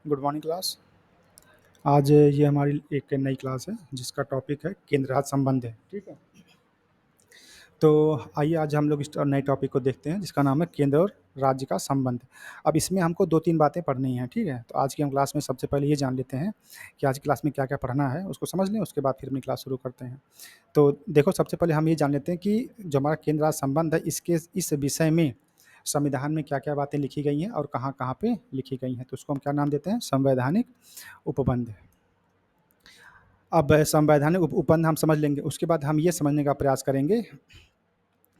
Good morning class. आज ये हमारी एक नई क्लास है जिसका टॉपिक है केंद्र राज्य संबंध है। ठीक है, तो आइए आज हम लोग इस नए टॉपिक को देखते हैं जिसका नाम है केंद्र और राज्य का संबंध। अब इसमें हमको 2-3 बातें पढ़नी हैं। ठीक है, तो आज की हम क्लास में सबसे पहले ये जान लेते हैं कि आज की क्लास में क्या-क्या पढ़ना है, उसको समझ लें, उसके बाद फिर अपनी क्लास शुरू करते हैं। तो देखो, सबसे पहले हम ये जान लेते हैं कि जो हमारा केंद्र राज्य संबंध है, इसके इस विषय में संविधान में क्या-क्या बातें लिखी गई हैं और कहाँ-कहाँ पे लिखी गई हैं। तो उसको हम क्या नाम देते हैं? संवैधानिक उपबंध। अब संवैधानिक उपबंध हम समझ लेंगे, उसके बाद हम ये समझने का प्रयास करेंगे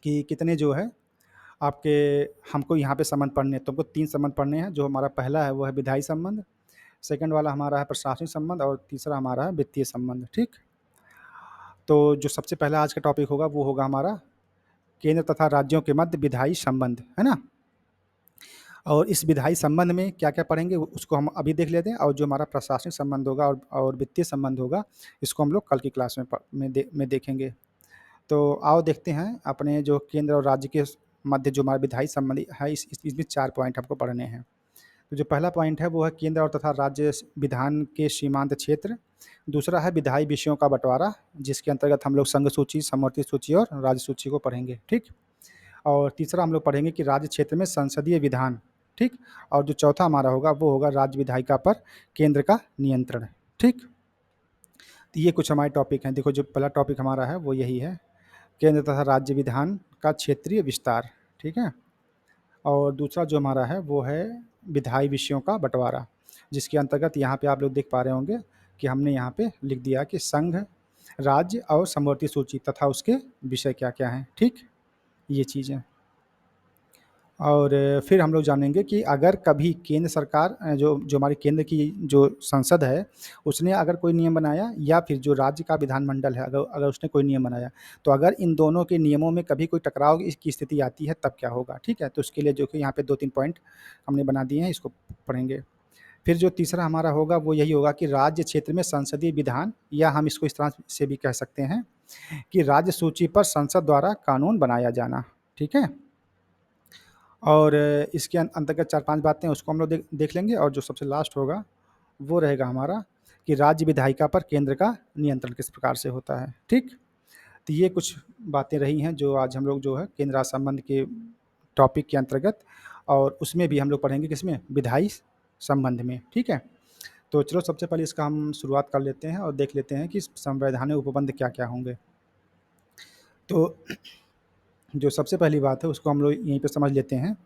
कि कितने जो है आपके हमको यहाँ पे संबंध पढ़ने हैं। तो हमको 3 संबंध पढ़ने हैं। जो हमारा पहला है वो है विधायी संबंध, सेकंड वाला हमारा है प्रशासनिक संबंध और तीसरा हमारा है वित्तीय संबंध। ठीक? तो जो सबसे पहला आज का टॉपिक होगा वो होगा हमारा केंद्र तथा राज्यों के मध्य विधायी संबंध, है ना? और इस विधायी संबंध में क्या-क्या पढ़ेंगे उसको हम अभी देख लेते हैं, और जो हमारा प्रशासनिक संबंध होगा और वित्तीय संबंध होगा, इसको हम लोग कल की क्लास में देखेंगे। तो आओ देखते हैं अपने जो केंद्र और राज्य के मध्य जो हमारा विधायी संबंध है, इसमें 4 पॉइंट हमको पढ़ने हैं। तो जो पहला पॉइंट है वो है केंद्र और तथा राज्य विधान के सीमांत क्षेत्र। दूसरा है विधायी विषयों का बंटवारा, जिसके अंतर्गत हम लोग संघ सूची, समवर्ती सूची और राज्य सूची को पढ़ेंगे। ठीक? और तीसरा हम लोग पढ़ेंगे कि राज्य क्षेत्र में संसदीय विधान। ठीक? और जो चौथा हमारा होगा वो होगा राज्य विधायिका पर केंद्र का नियंत्रण। ठीक? तो ये कुछ हमारे टॉपिक हैं। देखो, जो पहला टॉपिक हमारा है वो यही है, केंद्र तथा राज्य विधान का क्षेत्रीय विस्तार। ठीक है? और दूसरा जो हमारा है वो है विधायी विषयों का बंटवारा, जिसके अंतर्गत यहाँ पे आप लोग देख पा रहे होंगे कि हमने यहाँ पे लिख दिया कि संघ, राज्य और समवर्ती सूची तथा उसके विषय क्या-क्या हैं। ठीक? ये चीज़ें। और फिर हम लोग जानेंगे कि अगर कभी केंद्र सरकार जो जो हमारी केंद्र की जो संसद है, उसने अगर कोई नियम बनाया या फिर जो राज्य का विधानमंडल है, अगर अगर उसने कोई नियम बनाया, तो अगर इन दोनों के नियमों में कभी कोई टकराव की स्थिति आती है तब क्या होगा। ठीक है? तो उसके लिए जो कि यहाँ पे 2-3 पॉइंट हमने बना दिए हैं, इसको पढ़ेंगे। फिर जो तीसरा हमारा होगा वो यही होगा कि राज्य क्षेत्र में संसदीय विधान, या हम इसको इस तरह से भी कह सकते हैं कि राज्य सूची पर संसद द्वारा कानून बनाया जाना। ठीक है? और इसके अंतर्गत 4-5 बातें उसको हम लोग देख लेंगे, और जो सबसे लास्ट होगा वो रहेगा हमारा कि राज्य विधायिका पर केंद्र का नियंत्रण किस प्रकार से होता है। ठीक? तो ये कुछ बातें रही हैं जो आज हम लोग जो है केंद्र राज्य संबंध के टॉपिक के अंतर्गत, और उसमें भी हम लोग पढ़ेंगे किसमें? विधायी संबंध में। ठीक है? तो चलो सबसे पहले इसका हम शुरुआत कर लेते हैं और देख लेते हैं कि संवैधानिक उपबंध क्या-क्या होंगे। तो जो सबसे पहली बात है उसको हम लोग यहीं पे समझ लेते हैं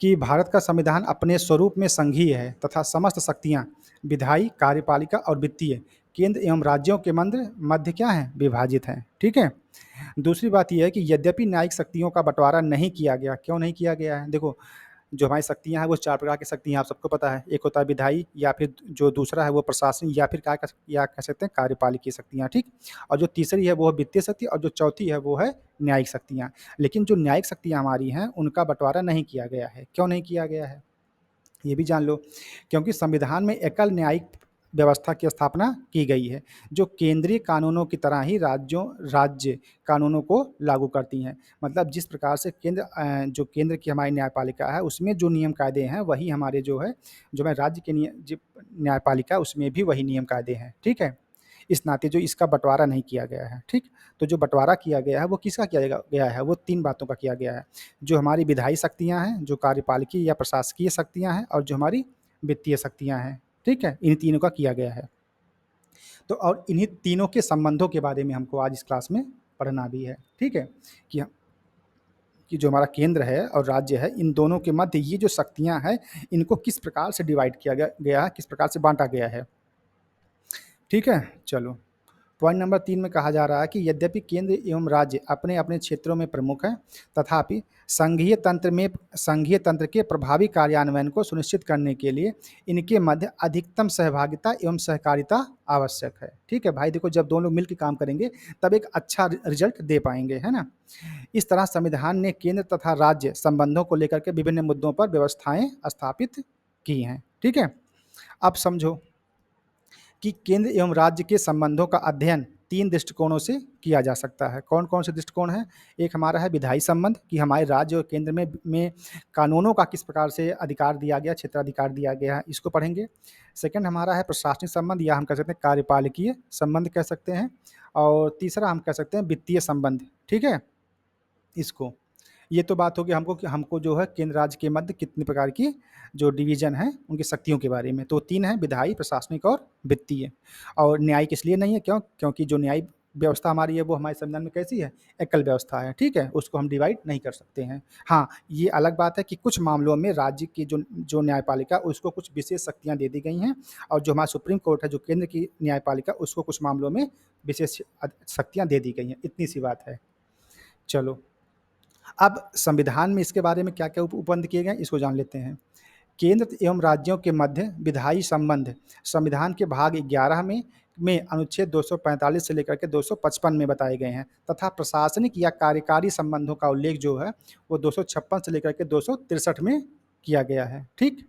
कि भारत का संविधान अपने स्वरूप में संघीय है तथा समस्त शक्तियाँ विधायी, कार्यपालिका और वित्तीय केंद्र एवं राज्यों के मध्य क्या है? विभाजित हैं। ठीक है? दूसरी बात ये है कि यद्यपि न्यायिक शक्तियों का बंटवारा नहीं किया गया, क्यों नहीं किया गया है? देखो, जो हमारी शक्तियाँ हैं वो 4 प्रकार की शक्तियाँ आप सबको पता है। एक होता है विधायी, या फिर जो दूसरा है वो प्रशासनिक, या फिर क्या कह सकते हैं कार्यपालिकीय शक्तियाँ। ठीक? और जो तीसरी है वो है वित्तीय शक्ति, और जो चौथी है वो है न्यायिक शक्तियाँ। लेकिन जो न्यायिक शक्तियाँ हमारी हैं उनका बंटवारा नहीं किया गया है। क्यों नहीं किया गया है? ये भी जान लो, क्योंकि संविधान में एकल न्यायिक व्यवस्था की स्थापना की गई है, जो केंद्रीय कानूनों की तरह ही राज्य कानूनों को लागू करती हैं। मतलब जिस प्रकार से जो केंद्र की हमारी न्यायपालिका है, उसमें जो नियम कायदे हैं, वही हमारे जो है, जो हमारे राज्य के न्यायपालिका है, उसमें भी वही नियम कायदे हैं। ठीक है? इस नाते जो इसका बँटवारा नहीं किया गया है। ठीक? तो जो बँटवारा किया गया है वो किसका किया गया है? वो 3 बातों का किया गया है। जो हमारी विधायी शक्तियाँ हैं, जो कार्यपालिकीय या प्रशासकीय शक्तियाँ हैं, और जो हमारी वित्तीय शक्तियाँ हैं। ठीक है? इन्हीं तीनों का किया गया है। तो और इन्हीं तीनों के संबंधों के बारे में हमको आज इस क्लास में पढ़ना भी है। ठीक है? कि कि जो हमारा केंद्र है और राज्य है, इन दोनों के मध्य ये जो शक्तियाँ हैं, इनको किस प्रकार से डिवाइड किया गया है, किस प्रकार से बाँटा गया है। ठीक है? चलो। पॉइंट नंबर 3 में कहा जा रहा है कि यद्यपि केंद्र एवं राज्य अपने-अपने क्षेत्रों में प्रमुख हैं, तथापि संघीय तंत्र के प्रभावी कार्यान्वयन को सुनिश्चित करने के लिए इनके मध्य अधिकतम सहभागिता एवं सहकारिता आवश्यक है। ठीक है भाई, देखो, जब दोनों लोग मिलकर काम करेंगे तब एक अच्छा रिजल्ट दे पाएंगे, है ना? इस तरह संविधान ने केंद्र तथा राज्य संबंधों को लेकर के विभिन्न मुद्दों पर व्यवस्थाएं स्थापित की हैं। ठीक है? अब समझो कि केंद्र एवं राज्य के संबंधों का अध्ययन 3 दृष्टिकोणों से किया जा सकता है। कौन-कौन से दृष्टिकोण हैं? एक हमारा है विधायी संबंध कि हमारे राज्य और केंद्र में कानूनों का किस प्रकार से अधिकार दिया गया, क्षेत्राधिकार दिया गया है, इसको पढ़ेंगे। सेकंड हमारा है प्रशासनिक संबंध या हम कह सकते हैं कार्यपालिकीय संबंध कह सकते हैं। और तीसरा हम कह सकते हैं वित्तीय संबंध, ठीक है? इसको। ये तो बात हो गई हमको कि हमको जो है केंद्र राज्य के मध्य कितने प्रकार की जो डिवीज़न है, उनकी शक्तियों के बारे में। तो 3 हैं विधायी, प्रशासनिक और वित्तीय। और न्यायिक इसलिए नहीं है क्यों? क्योंकि जो न्यायिक व्यवस्था हमारी है वो हमारे संविधान में कैसी है? एकल व्यवस्था है, ठीक है? उसको हम डिवाइड नहीं कर सकते हैं। हाँ, ये अलग बात है कि कुछ मामलों में राज्य की जो जो न्यायपालिका उसको कुछ विशेष शक्तियाँ दे दी गई हैं और जो हमारा सुप्रीम कोर्ट है, जो केंद्र की न्यायपालिका उसको कुछ मामलों में विशेष शक्तियाँ दे दी गई हैं। इतनी सी बात है। चलो। अब संविधान में इसके बारे में क्या-क्या उपबंध किए गए हैं, इसको जान लेते हैं। केंद्र एवं राज्यों के मध्य विधायी संबंध संविधान के भाग 11 में अनुच्छेद 245 से लेकर के 255 में बताए गए हैं तथा प्रशासनिक या कार्यकारी संबंधों का उल्लेख जो है वो 256 से लेकर के 263 में किया गया है। ठीक?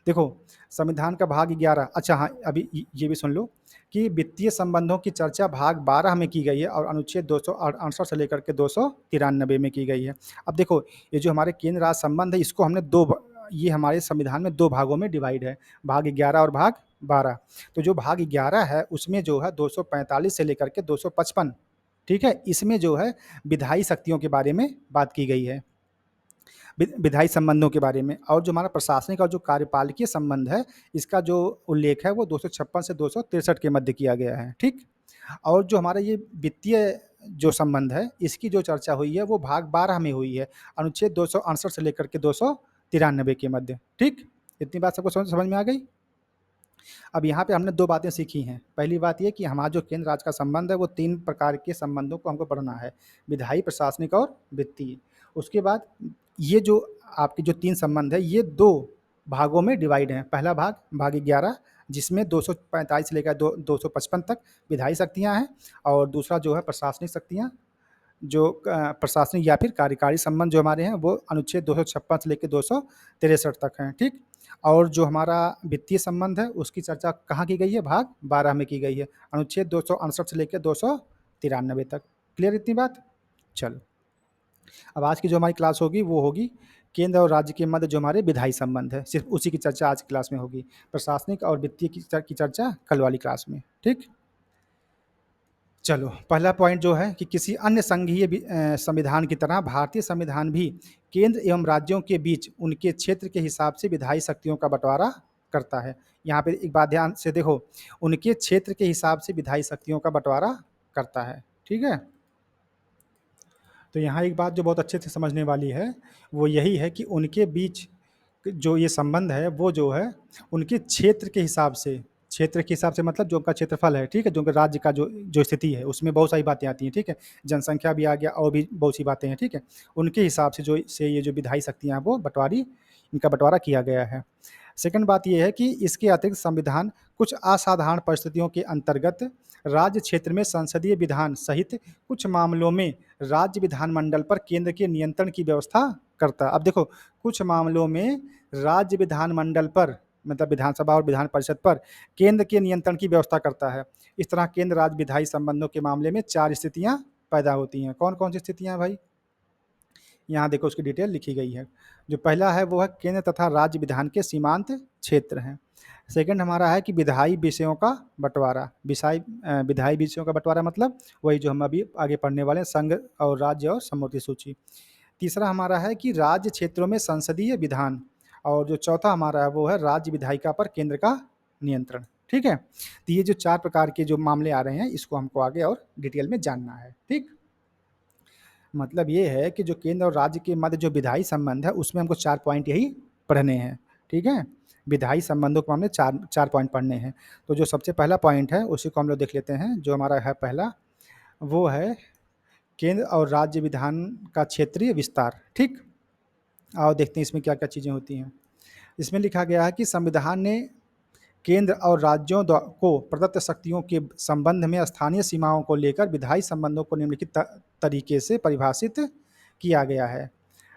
देखो, संविधान का भाग 11 अच्छा हाँ, अभी ये भी सुन लो कि वित्तीय संबंधों की चर्चा भाग 12 में की गई है और अनुच्छेद 268 से लेकर के 293 में की गई है। अब देखो, ये जो हमारे केंद्र राज्य संबंध है इसको हमने ये हमारे संविधान में 2 भागों में डिवाइड है, भाग 11 और भाग 12। तो जो भाग 11 है उसमें जो है 245 से लेकर के 255, ठीक है? इसमें जो है विधायी शक्तियों के बारे में बात की गई है। विधायी संबंधों के बारे में। और जो हमारा प्रशासनिक और जो कार्यपालिकीय संबंध है, इसका जो उल्लेख है वो 256 से 263 के मध्य किया गया है, ठीक? और जो हमारा ये वित्तीय जो संबंध है, इसकी जो चर्चा हुई है वो भाग 12 में हुई है, अनुच्छेद 268 से लेकर के 293 के मध्य, ठीक? इतनी बात सबको समझ समझ में आ गई? अब यहाँ पे हमने 2 बातें सीखी हैं। पहली बात ये कि हमारा जो केंद्र राज्य का संबंध है वो 3 प्रकार के संबंधों को हमको पढ़ना है, विधायी, प्रशासनिक और वित्तीय। उसके बाद ये जो आपके जो 3 संबंध है ये 2 भागों में डिवाइड हैं। पहला भाग, भाग 11 जिसमें 245 से लेकर 255 तक विधायी शक्तियाँ हैं और दूसरा जो है प्रशासनिक शक्तियाँ, जो प्रशासनिक या फिर कार्यकारी संबंध जो हमारे हैं वो अनुच्छेद 256 से लेके 263 तक हैं, ठीक? और जो हमारा वित्तीय संबंध है उसकी चर्चा कहाँ की गई है? भाग 12 में की गई है, अनुच्छेद 268 से लेके 293 तक। क्लियर इतनी बात? चलो। अब आज की जो हमारी क्लास होगी वो होगी केंद्र और राज्य के मध्य जो हमारे विधायी संबंध है, सिर्फ उसी की चर्चा आज की क्लास में होगी। प्रशासनिक और वित्तीय की चर्चा कल वाली क्लास में, ठीक? चलो, पहला पॉइंट जो है कि किसी अन्य संघीय संविधान की तरह भारतीय संविधान भी केंद्र एवं राज्यों के बीच उनके क्षेत्र के हिसाब से विधायी शक्तियों का बंटवारा करता है। यहाँ पे एक बात ध्यान से देखो, उनके क्षेत्र के हिसाब से विधायी शक्तियों का बंटवारा करता है, ठीक है? तो यहाँ एक बात जो बहुत अच्छे से समझने वाली है, वो यही है कि उनके बीच जो ये संबंध है, वो जो है उनके क्षेत्र के हिसाब से मतलब जो उनका क्षेत्रफल है, ठीक है? जो उनके राज्य का जो स्थिति है, उसमें बहुत सारी बातें आती हैं, ठीक है? जनसंख्या भी आ गया और भी बहुत सी बातें हैं, ठीक है? उनके हिसाब से ये जो विधायी शक्तियाँ हैं, वो इनका बँटवारा किया गया है। सेकंड बात ये है कि इसके अतिरिक्त संविधान कुछ असाधारण परिस्थितियों के अंतर्गत राज्य क्षेत्र में संसदीय विधान सहित कुछ मामलों में राज्य विधानमंडल पर केंद्र के नियंत्रण की व्यवस्था करता है। अब देखो, कुछ मामलों में राज्य विधानमंडल पर मतलब विधानसभा और विधान परिषद पर केंद्र के नियंत्रण की व्यवस्था करता है। इस तरह केंद्र राज्य विधायी संबंधों के मामले में 4 स्थितियाँ पैदा होती हैं। कौन-कौन सी स्थितियाँ हैं भाई? यहाँ देखो उसकी डिटेल लिखी गई है। जो पहला है वो है केंद्र तथा राज्य विधान के सीमांत क्षेत्र हैं। सेकंड हमारा है कि विधायी विषयों का बँटवारा। विधायी विषयों का बँटवारा मतलब वही जो हम अभी आगे पढ़ने वाले हैं, संघ और राज्य और समवर्ती सूची। तीसरा हमारा है कि राज्य क्षेत्रों में संसदीय विधान और जो चौथा हमारा है वो है राज्य विधायिका पर केंद्र का नियंत्रण, ठीक है? तो ये जो 4 प्रकार के जो मामले आ रहे हैं इसको हमको आगे और डिटेल में जानना है, ठीक? मतलब ये है कि जो केंद्र और राज्य के मध्य जो विधायी संबंध है उसमें हमको 4 पॉइंट यही पढ़ने हैं, ठीक है? विधायी संबंधों को हमने 4 पॉइंट पढ़ने हैं। तो जो सबसे पहला पॉइंट है उसी को हम लोग देख लेते हैं। जो हमारा है पहला, वो है केंद्र और राज्य विधान का क्षेत्रीय विस्तार, ठीक? आओ देखते हैं इसमें क्या-क्या चीज़ें होती हैं। इसमें लिखा गया है कि संविधान ने केंद्र और राज्यों को प्रदत्त शक्तियों के संबंध में स्थानीय सीमाओं को लेकर विधायी संबंधों को निम्नलिखित तरीके से परिभाषित किया गया है।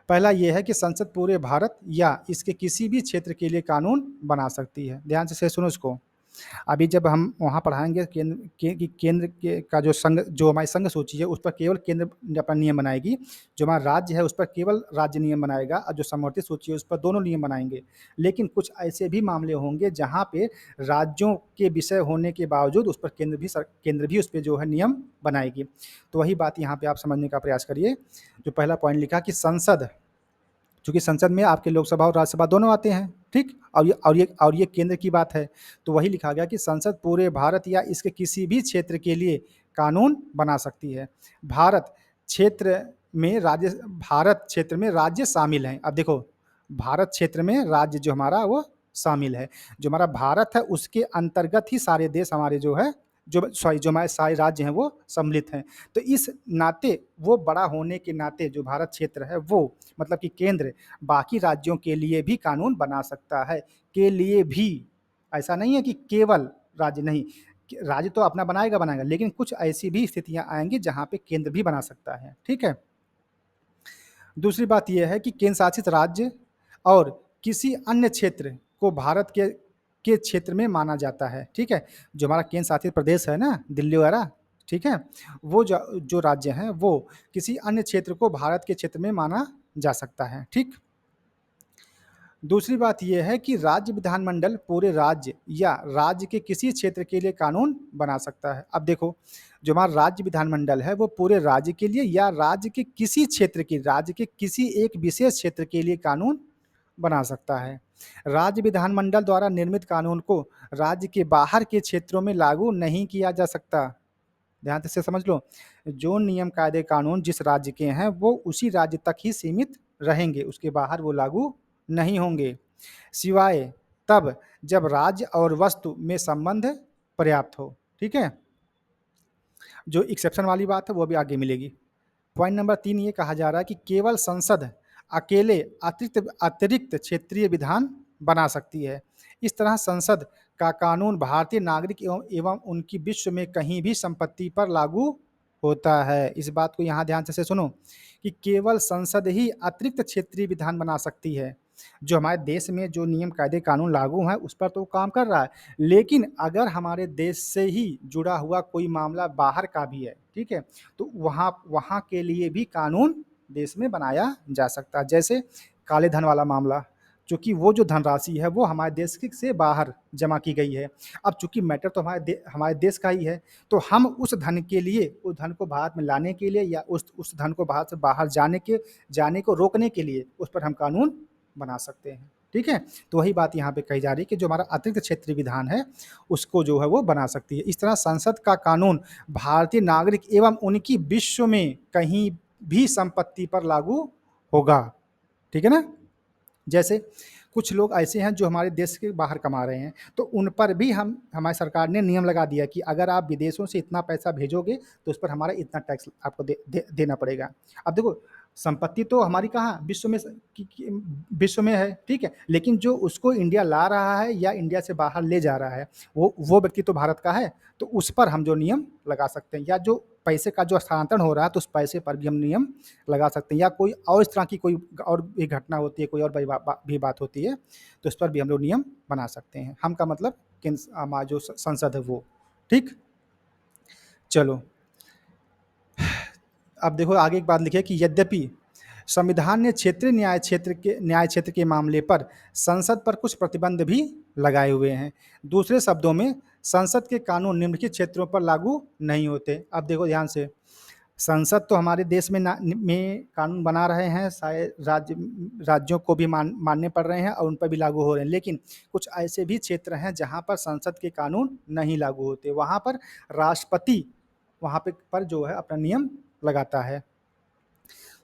पहला ये है कि संसद पूरे भारत या इसके किसी भी क्षेत्र के लिए कानून बना सकती है। ध्यान से सुनो इसको। अभी जब हम वहाँ पढ़ाएँगे केंद्र के का जो हमारी संघ सूची है, उस पर केवल केंद्र अपना नियम बनाएगी। जो हमारा राज्य है, उस पर केवल राज्य नियम बनाएगा, और जो समवर्ती सूची है, उस पर दोनों नियम बनाएँगे। लेकिन कुछ ऐसे भी मामले होंगे जहाँ पे राज्यों के विषय होने के बावजूद उस पर केंद्र भी उस पे जो है नियम बनाएगी। तो वही बात यहाँ पे आप समझने का प्रयास करिए। जो पहला पॉइंट लिखा कि संसद, चूँकि संसद में आपके लोकसभा और राज्यसभा दोनों आते हैं, ठीक? और ये केंद्र की बात है, तो वही लिखा गया कि संसद पूरे भारत या इसके किसी भी क्षेत्र के लिए कानून बना सकती है। भारत क्षेत्र भारत क्षेत्र में राज्य शामिल हैं। अब देखो, भारत क्षेत्र में राज्य जो हमारा वो शामिल है। जो हमारा भारत है, उसके अंतर्गत ही सारे देश हमारे जो है, जो हमारे सारे राज्य हैं वो सम्मिलित हैं। तो इस नाते, वो बड़ा होने के नाते, जो भारत क्षेत्र है वो, मतलब कि केंद्र बाकी राज्यों के लिए भी कानून बना सकता है। के लिए भी, ऐसा नहीं है कि केवल राज्य नहीं, राज्य तो अपना बनाएगा, लेकिन कुछ ऐसी भी स्थितियां आएंगी जहां पे केंद्र भी बना सकता है, ठीक है। दूसरी बात यह है कि केंद्र शासित राज्य और किसी अन्य क्षेत्र को भारत के क्षेत्र में माना जाता है, ठीक है। जो हमारा केंद्र शासित प्रदेश है ना, दिल्ली वगैरह, ठीक है, वो जो राज्य हैं वो किसी अन्य क्षेत्र को भारत के क्षेत्र में माना जा सकता है, ठीक। दूसरी बात यह है कि राज्य विधानमंडल पूरे राज्य या राज्य के किसी क्षेत्र के लिए कानून बना सकता है। अब देखो, जो हमारा राज्य विधानमंडल है वो पूरे राज्य के लिए या राज्य के किसी क्षेत्र की, राज्य के किसी एक विशेष क्षेत्र के लिए कानून बना सकता है। राज्य विधानमंडल द्वारा निर्मित कानून को राज्य के बाहर के क्षेत्रों में लागू नहीं किया जा सकता। ध्यान से समझ लो, जो नियम कायदे कानून जिस राज्य के हैं वो उसी राज्य तक ही सीमित रहेंगे, उसके बाहर वो लागू नहीं होंगे, सिवाय तब जब राज्य और वस्तु में संबंध पर्याप्त हो, ठीक है। जो एक्सेप्शन वाली बात है वो भी आगे मिलेगी। पॉइंट नंबर 3 ये कहा जा रहा है कि केवल संसद अकेले अतिरिक्त क्षेत्रीय विधान बना सकती है। इस तरह संसद का कानून भारतीय नागरिक एवं उनकी विश्व में कहीं भी संपत्ति पर लागू होता है। इस बात को यहाँ ध्यान से सुनो कि केवल संसद ही अतिरिक्त क्षेत्रीय विधान बना सकती है। जो हमारे देश में जो नियम कायदे कानून लागू हैं उस पर तो काम कर रहा है, लेकिन अगर हमारे देश से ही जुड़ा हुआ कोई मामला बाहर का भी है, ठीक है, तो वहाँ वहाँ के लिए भी कानून देश में बनाया जा सकता है। जैसे काले धन वाला मामला, चूँकि वो जो धनराशि है वो हमारे देश से बाहर जमा की गई है। अब चूँकि मैटर तो हमारे देश का ही है, तो हम उस धन के लिए, उस धन को भारत में लाने के लिए या उस धन को भारत से बाहर जाने को रोकने के लिए उस पर हम कानून बना सकते हैं, ठीक है। तो वही बात यहाँ पे कही जा रही है कि जो हमारा अतिरिक्त क्षेत्रीय विधान है उसको जो है वो बना सकती है। इस तरह संसद का कानून भारतीय नागरिक एवं उनकी विश्व में कहीं भी संपत्ति पर लागू होगा, ठीक है ना। जैसे कुछ लोग ऐसे हैं जो हमारे देश के बाहर कमा रहे हैं, तो उन पर भी हमारी सरकार ने नियम लगा दिया कि अगर आप विदेशों से इतना पैसा भेजोगे तो उस पर हमारा इतना टैक्स आपको देना पड़ेगा। अब देखो, संपत्ति तो हमारी कहाँ, विश्व में है, ठीक है, लेकिन जो उसको इंडिया ला रहा है या इंडिया से बाहर ले जा रहा है वो व्यक्ति तो भारत का है, तो उस पर हम जो नियम लगा सकते हैं, या जो पैसे का जो स्थानांतरण हो रहा है तो उस पैसे पर भी हम नियम लगा सकते हैं, या कोई और इस तरह की कोई और भी घटना होती है, कोई और भी बात होती है, तो इस पर भी हम लोग नियम बना सकते हैं। हम का मतलब हमारा जो संसद है वो, ठीक। चलो, अब देखो आगे एक बात लिखी है कि यद्यपि संविधान ने क्षेत्रीय न्याय क्षेत्र के मामले पर संसद पर कुछ प्रतिबंध भी लगाए हुए हैं। दूसरे शब्दों में, संसद के कानून निम्नलिखित क्षेत्रों पर लागू नहीं होते। अब देखो ध्यान से, संसद तो हमारे देश में कानून बना रहे हैं, शायद राज्यों को भी मानने पड़ रहे हैं और उन पर भी लागू हो रहे हैं, लेकिन कुछ ऐसे भी क्षेत्र हैं जहां पर संसद के कानून नहीं लागू होते। वहां पर राष्ट्रपति वहां पर जो है अपना नियम लगाता है।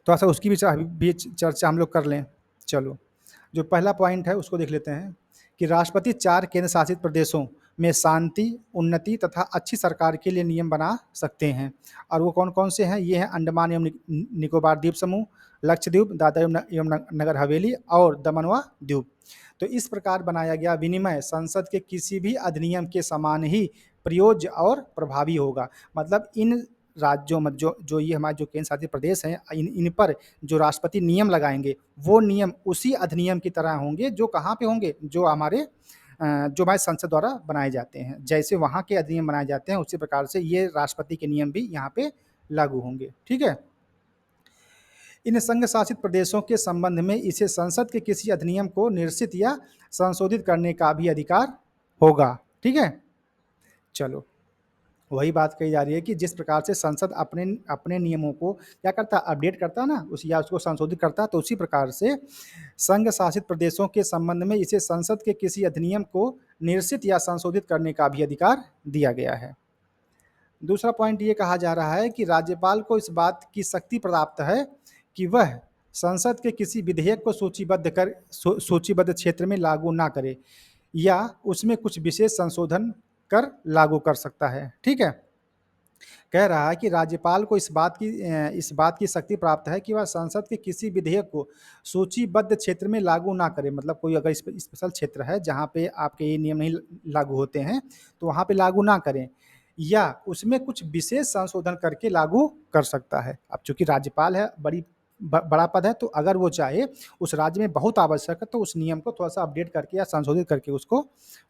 थोड़ा सा उसकी भी चर्चा हम लोग कर लें। चलो, जो पहला पॉइंट है उसको देख लेते हैं कि राष्ट्रपति 4 केंद्र शासित प्रदेशों में शांति, उन्नति तथा अच्छी सरकार के लिए नियम बना सकते हैं। और वो कौन कौन से हैं? ये हैं अंडमान एवं निकोबार द्वीप समूह, लक्षद्वीप, दादरा एवं नगर हवेली और दमन व द्वीप। तो इस प्रकार बनाया गया विनिमय संसद के किसी भी अधिनियम के समान ही प्रयोज्य और प्रभावी होगा। मतलब इन राज्यों में जो ये हमारे जो केंद्र शासित प्रदेश हैं, इन पर जो राष्ट्रपति नियम लगाएंगे वो नियम उसी अधिनियम की तरह होंगे जो कहाँ पे होंगे, जो हमारे जो हमारे संसद द्वारा बनाए जाते हैं। जैसे वहाँ के अधिनियम बनाए जाते हैं उसी प्रकार से ये राष्ट्रपति के नियम भी यहाँ पे लागू होंगे। ठीक है। इन संघ शासित प्रदेशों के संबंध में इसे संसद के किसी अधिनियम को निरसित या संशोधित करने का भी अधिकार होगा। ठीक है। चलो, वही बात कही जा रही है कि जिस प्रकार से संसद अपने अपने नियमों को क्या करता है, अपडेट करता है ना, उस या उसको संशोधित करता है, तो उसी प्रकार से संघ शासित प्रदेशों के संबंध में इसे संसद के किसी अधिनियम को निरसित या संशोधित करने का भी अधिकार दिया गया है। दूसरा पॉइंट ये कहा जा रहा है कि राज्यपाल को इस बात की शक्ति प्राप्त है कि वह संसद के किसी विधेयक को सूचीबद्ध क्षेत्र में लागू ना करे या उसमें कुछ विशेष संशोधन कर लागू कर सकता है। ठीक है। कह रहा है कि राज्यपाल को इस बात की शक्ति प्राप्त है कि वह संसद के किसी विधेयक को सूचीबद्ध क्षेत्र में लागू ना करे। मतलब कोई अगर स्पेशल क्षेत्र है जहाँ पे आपके ये नियम नहीं लागू होते हैं तो वहाँ पे लागू ना करें या उसमें कुछ विशेष संशोधन करके लागू कर सकता है। अब चूंकि राज्यपाल है, बड़ा पद है, तो अगर वो चाहे उस राज्य में बहुत आवश्यक है तो उस नियम को थोड़ा सा अपडेट करके या संशोधित करके उसको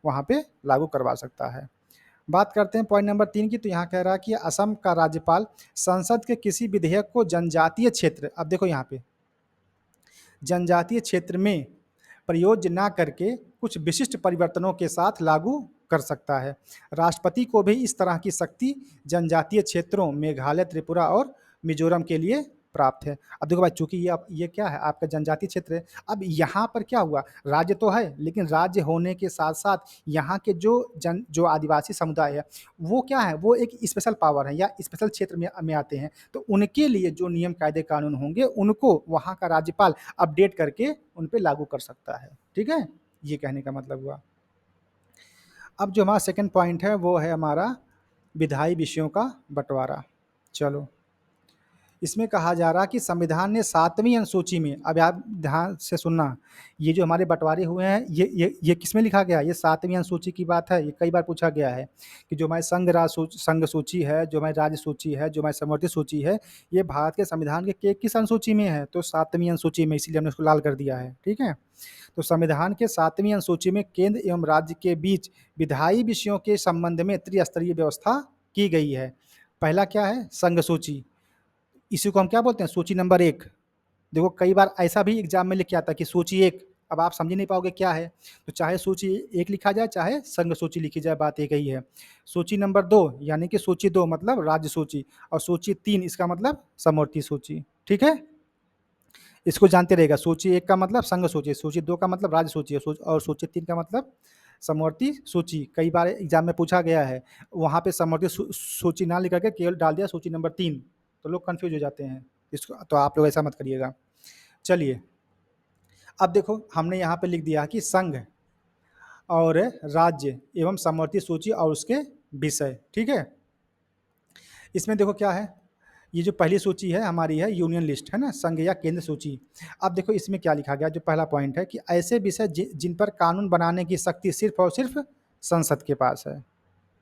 वहाँ पे लागू करवा सकता है। बात करते हैं पॉइंट नंबर 3 की। तो यहाँ कह रहा है कि असम का राज्यपाल संसद के किसी विधेयक को जनजातीय क्षेत्र, अब देखो यहाँ पे जनजातीय क्षेत्र में प्रयोज्य ना करके कुछ विशिष्ट परिवर्तनों के साथ लागू कर सकता है। राष्ट्रपति को भी इस तरह की शक्ति जनजातीय क्षेत्रों मेघालय, त्रिपुरा और मिजोरम के लिए प्राप्त है। अब देखो भाई, चूंकि ये क्या है, आपका जनजातीय क्षेत्र है। अब यहाँ पर क्या हुआ, राज्य तो है लेकिन राज्य होने के साथ साथ यहाँ के जो आदिवासी समुदाय है वो क्या है, वो एक स्पेशल पावर है या स्पेशल क्षेत्र में आते हैं। तो उनके लिए जो नियम कायदे कानून होंगे उनको वहाँ का राज्यपाल अपडेट करके उन पर लागू कर सकता है। ठीक है, ये कहने का मतलब हुआ। अब जो हमारा सेकंड पॉइंट है वो है हमारा विधायी विषयों का बंटवारा। चलो, इसमें कहा जा रहा कि संविधान ने 7वीं अनुसूची में, अब आप ध्यान से सुनना, ये जो हमारे बंटवारे हुए हैं ये किस में लिखा गया है, ये 7वीं अनुसूची की बात है। ये कई बार पूछा गया है कि जो हमारी संघ सूची है, जो हमारी राज्य सूची है, जो हमारी समवर्ती सूची है, ये भारत के संविधान के किस अनुसूची में है, तो 7वीं अनुसूची में, इसीलिए हमने उसको लाल कर दिया है। ठीक है। तो संविधान के 7वीं अनुसूची में केंद्र एवं राज्य के बीच विधायी विषयों के संबंध में त्रिस्तरीय व्यवस्था की गई है। पहला क्या है, संघ सूची, इसी को हम क्या बोलते हैं, सूची नंबर 1। देखो कई बार ऐसा भी एग्जाम में लिख के आता है कि सूची 1, अब आप समझ नहीं पाओगे क्या है, तो चाहे सूची 1 लिखा जाए चाहे संघ सूची लिखी जाए, बात एक ही है। सूची नंबर 2 यानी कि सूची 2 मतलब राज्य सूची, और सूची 3 इसका मतलब समवर्ती सूची। ठीक है, इसको जानते रहेगा। सूची 1 का मतलब संघ सूची, सूची 2 का मतलब राज्य सूची, और सूची 3 का मतलब समवर्ती सूची। कई बार एग्जाम में पूछा गया है, वहाँ पे समवर्ती सूची ना लिख करके केवल डाल दिया सूची नंबर 3, तो लोग कंफ्यूज हो जाते हैं। इसको तो आप लोग ऐसा मत करिएगा। चलिए, अब देखो हमने यहाँ पे लिख दिया कि संघ और राज्य एवं समवर्ती सूची और उसके विषय। ठीक है, इसमें देखो क्या है, ये जो पहली सूची है हमारी है यूनियन लिस्ट, है ना, संघ या केंद्र सूची। अब देखो इसमें क्या लिखा गया, जो पहला पॉइंट है कि ऐसे विषय जिन पर कानून बनाने की शक्ति सिर्फ और सिर्फ संसद के पास है।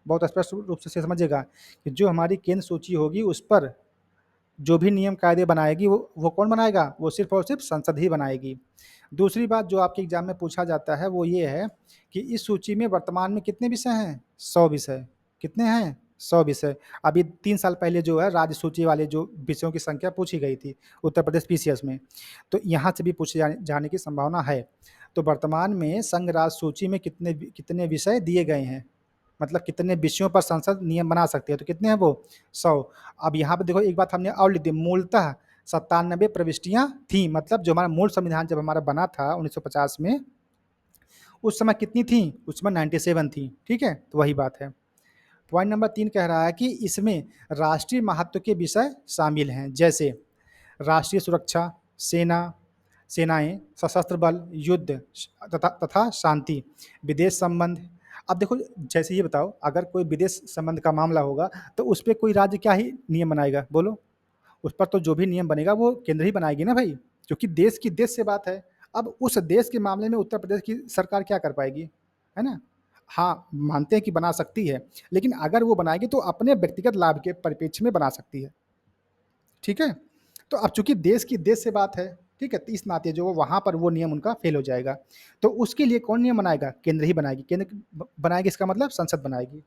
बहुत स्पष्ट रूप से समझिएगा कि जो हमारी केंद्र सूची होगी उस पर जो भी नियम कायदे बनाएगी वो कौन बनाएगा, वो सिर्फ और सिर्फ संसद ही बनाएगी। दूसरी बात जो आपके एग्जाम में पूछा जाता है वो ये है कि इस सूची में वर्तमान में कितने विषय हैं, 100 विषय। कितने हैं, 100 विषय। अभी 3 साल पहले जो है राज्य सूची वाले जो विषयों की संख्या पूछी गई थी उत्तर प्रदेश पीसीएस में, तो यहाँ से भी पूछे जाने की संभावना है। तो वर्तमान में संघ राज्य सूची में कितने विषय दिए गए हैं, मतलब कितने विषयों पर संसद नियम बना सकती है, तो कितने हैं वो, 100। अब यहाँ पे देखो एक बात हमने और लिख दी, मूलतः 97 प्रविष्टियाँ थी। मतलब जो हमारा मूल संविधान जब हमारा बना था 1950 में, उस समय कितनी थी, उस समय 97 थी। ठीक है, तो वही बात है। पॉइंट नंबर 3 कह रहा है कि इसमें राष्ट्रीय महत्व के विषय शामिल हैं, जैसे राष्ट्रीय सुरक्षा, सेनाएं, सशस्त्र बल, युद्ध तथा शांति, विदेश संबंध। अब देखो जैसे ये बताओ, अगर कोई विदेश संबंध का मामला होगा तो उस पर कोई राज्य क्या ही नियम बनाएगा, बोलो। उस पर तो जो भी नियम बनेगा वो केंद्र ही बनाएगी ना भाई, क्योंकि देश की देश से बात है। अब उस देश के मामले में उत्तर प्रदेश की सरकार क्या कर पाएगी, है ना। हाँ, मानते हैं कि बना सकती है, लेकिन अगर वो बनाएगी तो अपने व्यक्तिगत लाभ के परिप्रेक्ष्य में बना सकती है। ठीक है, तो अब चूंकि देश की देश से बात है ठीक है? तो इस नाते जो वहाँ पर वो नियम उनका फेल हो जाएगा। तो उसके लिए कौन नियम बनाएगा? केंद्र ही बनाएगी। केंद्र बनाएगी इसका मतलब संसद बनाएगी।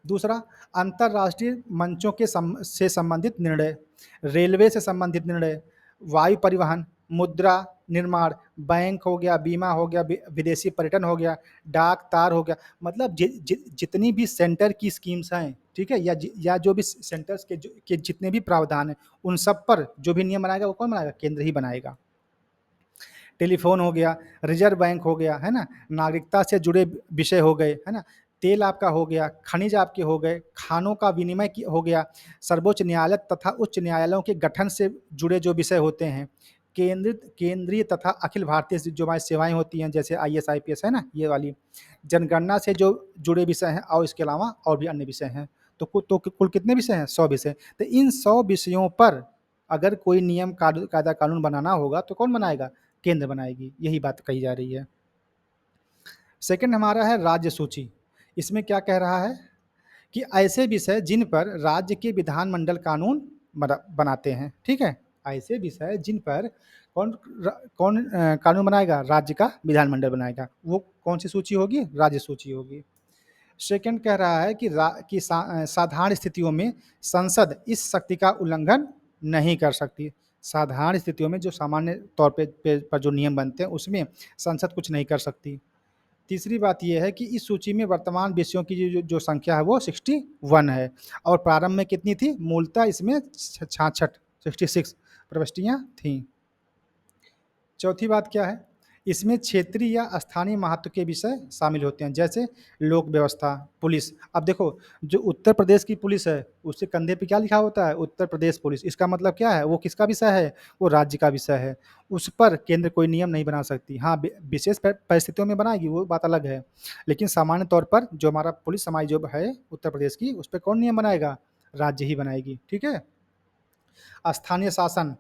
दूसरा, अंतर्राष्ट्रीय मंचों के से संबंधित निर्णय, रेलवे से संबंधित निर्णय, वायु परिवहन, मुद्रा निर्माण, बैंक हो गया, बीमा हो गया, विदेशी पर्यटन हो गया, डाक तार हो गया, मतलब जितनी भी सेंटर की स्कीम्स हैं, ठीक है, या जो भी सेंटर्स के जितने भी प्रावधान हैं, उन सब पर जो भी नियम बनाएगा वो कौन बनाएगा? केंद्र ही बनाएगा। टेलीफ़ोन हो गया, रिज़र्व बैंक हो गया, है ना? नागरिकता से जुड़े विषय हो गए, है ना? तेल आपका हो गया, खनिज आपके हो गए, खानों का विनिमय की हो गया, सर्वोच्च न्यायालय तथा उच्च न्यायालयों के गठन से जुड़े जो विषय होते हैं, केंद्रीय तथा अखिल भारतीय जो हमारी सेवाएँ होती हैं, जैसे आईएएस, आईपीएस, है ना? ये वाली। जनगणना से जो जुड़े विषय हैं और इसके अलावा और भी अन्य विषय हैं। तो कुल कितने विषय हैं? 100 विषय। तो इन 100 विषयों पर अगर कोई नियम कायदा कानून बनाना होगा तो कौन बनाएगा? केंद्र बनाएगी, यही बात कही जा रही है। सेकंड हमारा है राज्य सूची। इसमें क्या कह रहा है कि ऐसे विषय जिन पर राज्य के विधानमंडल कानून बनाते हैं, ठीक है? ऐसे विषय जिन पर कानून बनाएगा? राज्य का विधानमंडल बनाएगा। वो कौन सी सूची होगी? राज्य सूची होगी। सेकंड कह रहा है कि साधारण स्थितियों में संसद इस शक्ति का उल्लंघन नहीं कर सकती। साधारण स्थितियों में जो सामान्य तौर पर जो नियम बनते हैं उसमें संसद कुछ नहीं कर सकती। तीसरी बात ये है कि इस सूची में वर्तमान विषयों की जो संख्या है वो 61 है और प्रारंभ में कितनी थी? मूलतः इसमें 66 प्रविष्टियाँ थीं। चौथी बात क्या है? इसमें क्षेत्रीय या स्थानीय महत्व के विषय शामिल होते हैं, जैसे लोक व्यवस्था, पुलिस। अब देखो, जो उत्तर प्रदेश की पुलिस है, उसके कंधे पे क्या लिखा होता है? उत्तर प्रदेश पुलिस। इसका मतलब क्या है? वो किसका विषय है? वो राज्य का विषय है। उस पर केंद्र कोई नियम नहीं बना सकती। हाँ, विशेष परिस्थितियों में बनाएगी, वो बात अलग है। लेकिन सामान्य तौर पर जो हमारा पुलिस समाज जो है उत्तर प्रदेश की, उस पर कौन नियम बनाएगा? राज्य ही बनाएगी, ठीक है? स्थानीय शासन,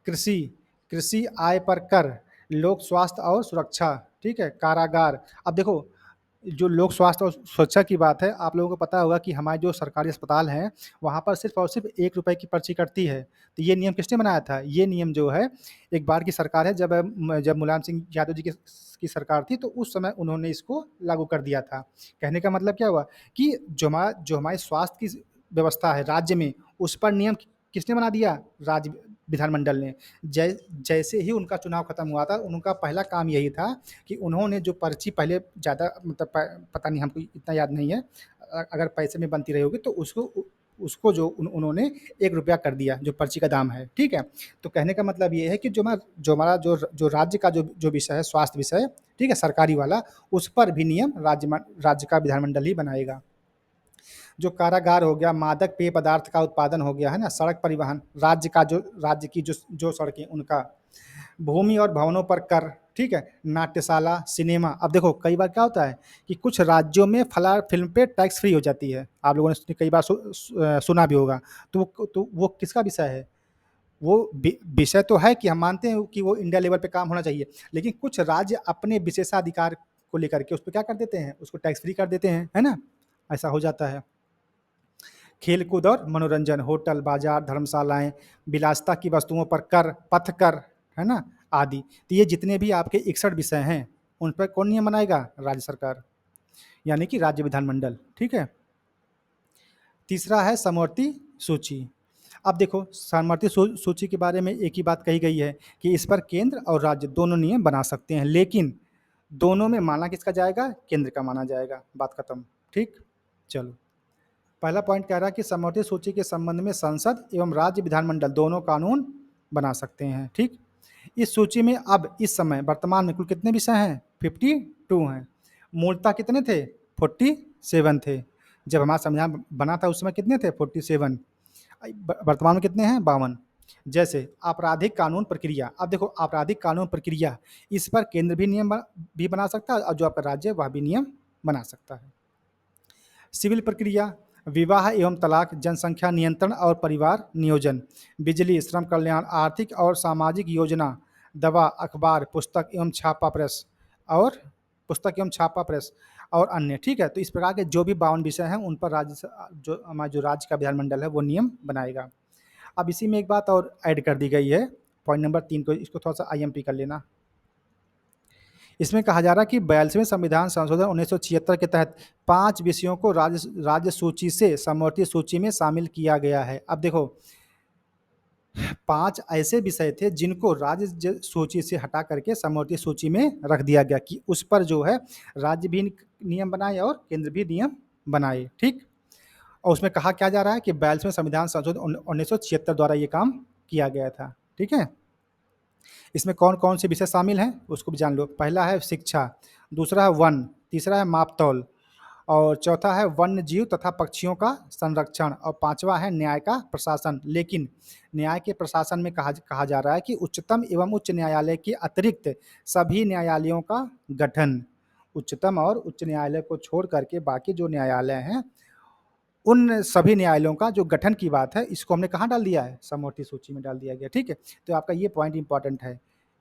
कृषि, कृषि आय पर कर, लोक स्वास्थ्य और सुरक्षा, ठीक है? कारागार। अब देखो, जो लोक स्वास्थ्य और सुरक्षा की बात है, आप लोगों को पता होगा कि हमारे जो सरकारी अस्पताल हैं, वहाँ पर सिर्फ़ और सिर्फ़ ₹1 की पर्ची कटती है। तो ये नियम किसने बनाया था? ये नियम जो है, एक बार की सरकार है, जब मुलायम सिंह यादव जी की सरकार थी, तो उस समय उन्होंने इसको लागू कर दिया था। कहने का मतलब क्या हुआ कि जो हमारे स्वास्थ्य की व्यवस्था है राज्य में, उस पर नियम किसने बना दिया? राज्य विधानमंडल ने। जैसे ही उनका चुनाव खत्म हुआ था, उनका पहला काम यही था कि उन्होंने जो पर्ची पहले ज़्यादा मतलब पता नहीं, हमको इतना याद नहीं है, अगर पैसे में बनती रही होगी तो उसको जो उन्होंने ₹1 कर दिया, जो पर्ची का दाम है, ठीक है? तो कहने का मतलब ये है कि जो हमारा जो राज्य का जो विषय है, स्वास्थ्य विषय, ठीक है, सरकारी वाला, उस पर भी नियम राज्य का विधानमंडल ही बनाएगा। जो कारागार हो गया, मादक पेय पदार्थ का उत्पादन हो गया, है ना? सड़क परिवहन, राज्य की जो सड़कें, उनका। भूमि और भवनों पर कर, ठीक है? नाट्यशाला, सिनेमा। अब देखो, कई बार क्या होता है कि कुछ राज्यों में फ़िल्म पे टैक्स फ्री हो जाती है। आप लोगों ने कई बार सुना भी होगा। तो वो किसका विषय है? वो विषय तो है कि हम मानते हैं कि वो इंडिया लेवल पे काम होना चाहिए, लेकिन कुछ राज्य अपने विशेषाधिकार को लेकर के उसपे क्या कर देते हैं? उसको टैक्स फ्री कर देते हैं, है ना? ऐसा हो जाता है। खेल-कूद और मनोरंजन, होटल, बाज़ार, धर्मशालाएँ, विलासिता की वस्तुओं पर कर, पथ कर, है ना? आदि। तो ये जितने भी आपके 61 विषय हैं, उन पर कौन नियम बनाएगा? राज्य सरकार, यानी कि राज्य विधानमंडल, ठीक है? तीसरा है समवर्ती सूची। अब देखो, समवर्ती सूची के बारे में एक ही बात कही गई है कि इस पर केंद्र और राज्य दोनों नियम बना सकते हैं, लेकिन दोनों में माना किसका जाएगा? केंद्र का माना जाएगा। बात खत्म, ठीक? चलो। पहला पॉइंट कह रहा है कि समवर्ती सूची के संबंध में संसद एवं राज्य विधानमंडल दोनों कानून बना सकते हैं, ठीक? इस सूची में अब इस समय वर्तमान में कुल कितने विषय हैं? 52 हैं। मूलतः कितने थे? 47 थे। जब हमारा संविधान बना था उस समय कितने थे? 47। वर्तमान में कितने हैं? 52। जैसे आपराधिक कानून प्रक्रिया। अब देखो, आपराधिक कानून प्रक्रिया, इस पर केंद्र भी नियम भी बना सकता है और जो आपका राज्य है वह भी नियम बना सकता है। सिविल प्रक्रिया, विवाह एवं तलाक, जनसंख्या नियंत्रण और परिवार नियोजन, बिजली, श्रम कल्याण, आर्थिक और सामाजिक योजना, दवा, अखबार, पुस्तक एवं छापा प्रेस और अन्य, ठीक है? तो इस प्रकार के जो भी 52 विषय हैं, उन पर जो राज्य का विधानमंडल है, वो नियम बनाएगा। अब इसी में एक बात और ऐड कर दी गई है पॉइंट नंबर 3 को, इसको थोड़ा-सा आईएमपी कर लेना। इसमें कहा जा रहा है कि 42वें संविधान संशोधन 1976 के तहत 5 विषयों को राज्य सूची से समवर्ती सूची में शामिल किया गया है। अब देखो 5 ऐसे विषय थे जिनको राज्य सूची से हटा करके समवर्ती सूची में रख दिया गया कि उस पर जो है राज्य भी नियम बनाए और केंद्र भी नियम बनाए, ठीक। और उसमें कहा क्या जा रहा है कि 42वें संविधान संशोधन 1976 द्वारा ये काम किया गया था, ठीक है। इसमें कौन-कौन से विषय शामिल हैं उसको भी जान लो। पहला है शिक्षा, दूसरा है वन, तीसरा है माप-तौल और चौथा है वन्य जीव तथा पक्षियों का संरक्षण और पाँचवा है न्याय का प्रशासन। लेकिन न्याय के प्रशासन में कहा जा रहा है कि उच्चतम एवं उच्च न्यायालय के अतिरिक्त सभी न्यायालयों का गठन। उच्चतम और उच्च न्यायालय को छोड़ करके बाकी जो न्यायालय हैं, उन सभी न्यायालयों का जो गठन की बात है, इसको हमने कहाँ डाल दिया है? समवर्ती सूची में डाल दिया गया, ठीक है। तो आपका ये पॉइंट इंपॉर्टेंट है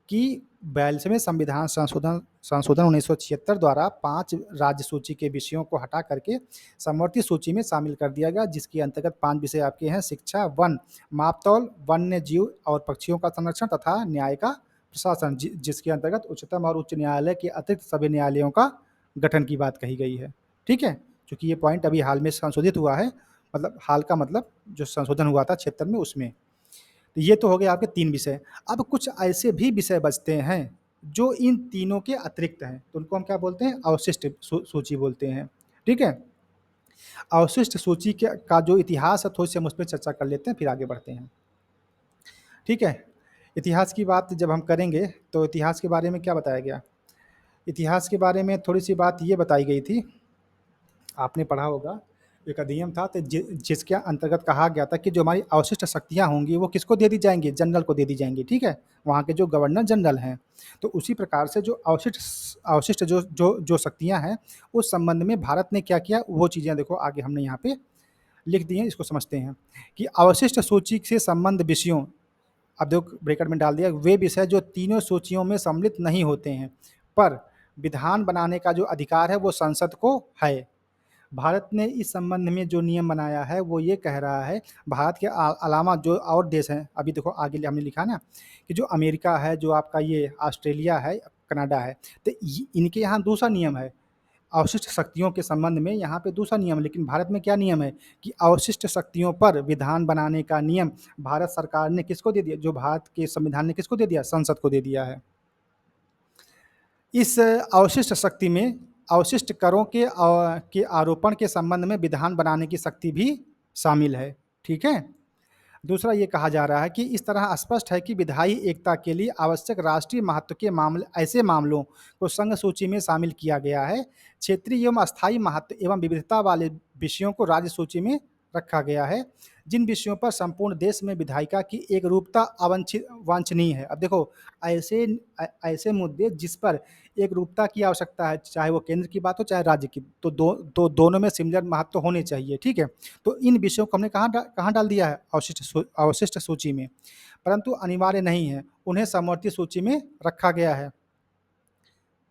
कि 42वें संविधान संशोधन 1976 द्वारा 5 राज्य सूची के विषयों को हटा करके समवर्ती सूची में शामिल कर दिया गया, जिसके अंतर्गत 5 विषय आपके हैं शिक्षा, वन, माप-तौल, वन्य जीव और पक्षियों का संरक्षण तथा न्याय का प्रशासन, जिसके अंतर्गत उच्चतम और उच्च न्यायालय के अतिरिक्त सभी न्यायालयों का गठन की बात कही गई है, ठीक है। चूँकि ये पॉइंट अभी हाल में संशोधित हुआ है, मतलब हाल का मतलब जो संशोधन हुआ था 76 में उसमें। तो ये तो हो गए आपके 3 विषय। अब कुछ ऐसे भी विषय बचते हैं जो इन तीनों के अतिरिक्त हैं, तो उनको हम क्या बोलते हैं? अवशिष्ट सूची बोलते हैं, ठीक है। अवशिष्ट सूची का जो इतिहास है थोड़ी-सी हम उस पे चर्चा कर लेते हैं, फिर आगे बढ़ते हैं, ठीक है। इतिहास की बात जब हम करेंगे तो इतिहास के बारे में क्या बताया गया? इतिहास के बारे में थोड़ी-सी बात ये बताई गई थी, आपने पढ़ा होगा, एक अधिनियम था तो जिसके अंतर्गत कहा गया था कि जो हमारी अवशिष्ट शक्तियाँ होंगी वो किसको दे दी जाएँगी? जनरल को दे दी जाएँगी, ठीक है? वहाँ के जो गवर्नर जनरल हैं। तो उसी प्रकार से जो अवशिष्ट जो शक्तियाँ हैं, उस संबंध में भारत ने क्या किया, वो चीज़ें देखो आगे हमने यहाँ पे लिख दी हैं, इसको समझते हैं कि अवशिष्ट सूची से संबंध विषयों, अब देखो ब्रैकेट में डाल दिया, वे विषय जो तीनों सूचियों में सम्मिलित नहीं होते हैं, पर विधान बनाने का जो अधिकार है वो संसद को है। भारत ने इस संबंध में जो नियम बनाया है वो ये कह रहा है, भारत के अलावा जो और देश हैं, अभी देखो आगे हमने लिखा ना कि जो अमेरिका है, जो आपका ये ऑस्ट्रेलिया है, कनाडा है, तो इनके यहाँ दूसरा नियम है अवशिष्ट शक्तियों के संबंध में, यहाँ पे दूसरा नियम। लेकिन भारत में क्या नियम है कि अवशिष्ट शक्तियों पर विधान बनाने का नियम भारत सरकार ने किसको दे दिया? जो भारत के संविधान ने किसको दे दिया? संसद को दे दिया है। इस अवशिष्ट शक्ति में अवशिष्ट करों के आरोपण के संबंध में विधान बनाने की शक्ति भी शामिल है, ठीक है। दूसरा ये कहा जा रहा है कि इस तरह स्पष्ट है कि विधायी एकता के लिए आवश्यक राष्ट्रीय महत्व के मामले, ऐसे मामलों को संघ सूची में शामिल किया गया है। क्षेत्रीय एवं अस्थायी महत्व एवं विविधता वाले विषयों को राज्य सूची में रखा गया है, जिन विषयों पर संपूर्ण देश में विधायिका की एक रूपता वांछनीय है। अब देखो ऐसे मुद्दे जिस पर एक रूपता की आवश्यकता है, चाहे वो केंद्र की बात हो चाहे राज्य की, तो दोनों में सिमिलर महत्व होने चाहिए, ठीक है। तो इन विषयों को हमने कहाँ डाल दिया है? अवशिष्ट सूची में, परंतु अनिवार्य नहीं है, उन्हें समवर्ती सूची में रखा गया है।